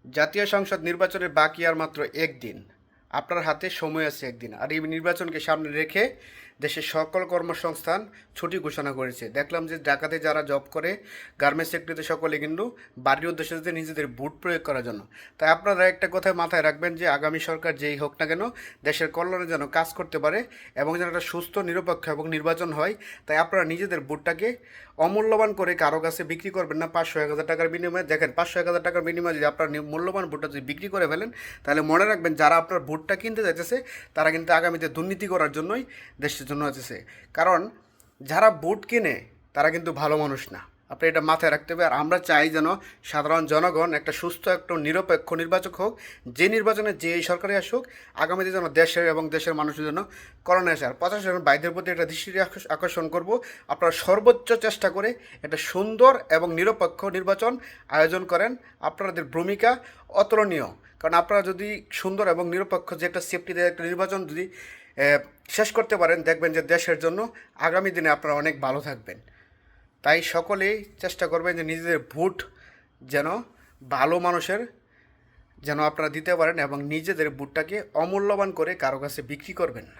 জাতীয় সংসদ নির্বাচনের বাকি আর মাত্র একদিন। আপনার হাতে সময় আছে একদিন, আর এই নির্বাচনকে সামনে রেখে দেশের সকল কর্মসংস্থান ছুটি ঘোষণা করেছে। দেখলাম যে ঢাকাতে যারা জব করে, গার্মেন্টস সেক্টরিতে সকলে কিন্তু বাড়ির উদ্দেশ্যে যে নিজেদের ভোট প্রয়োগ করার জন্য। তাই আপনারা একটা কথা মাথায় রাখবেন যে আগামী সরকার যেই হোক না কেন, দেশের কল্যাণে যেন কাজ করতে পারে এবং যেন একটা সুস্থ নিরপেক্ষ এবং নির্বাচন হয়। তাই আপনারা নিজেদের ভোটটাকে অমূল্যবান করে কারো কাছে বিক্রি করবেন না। 500-1000 টাকার বিনিময়ে, দেখেন 500-1000 টাকার বিনিময়ে যদি আপনার মূল্যবান ভোটটা যদি বিক্রি করে ফেলেন, তাহলে মনে রাখবেন যারা আপনার ভোটটা কিনতে যাইতেছে তারা কিন্তু আগামীতে দুর্নীতি করার জন্যই দেশের জন্য আসতেছে। কারণ যারা ভোট কিনে তারা কিন্তু ভালো মানুষ না, আপনি এটা মাথায় রাখতে হবে। আর আমরা চাই যেন সাধারণ জনগণ একটা সুস্থ একটা নিরপেক্ষ নির্বাচক হোক, যে নির্বাচনে যে সরকারে আসুক আগামীতে যেন দেশের এবং দেশের মানুষের জন্য করোনা আসে। আর 50 জন ভাইদের প্রতি একটা দৃষ্টি আকর্ষণ করব, আপনারা সর্বোচ্চ চেষ্টা করে একটা সুন্দর এবং নিরপেক্ষ নির্বাচন আয়োজন করেন। আপনাদের ভূমিকা অতুলনীয়, কারণ আপনারা যদি সুন্দর এবং নিরপেক্ষ যে একটা সেফটি দেয় একটা নির্বাচন যদি শেষ করতে পারেন, দেখবেন যে দেশের জন্য আগামী দিনে আপনারা অনেক ভালো থাকবেন। তাই সকলেই চেষ্টা করবেন যে নিজেদের ভোট যেন ভালো মানুষের যেন আপনারা দিতে পারেন এবং নিজেদের ভোটটাকে অমূল্যবান করে কারো কাছে বিক্রি করবেন না।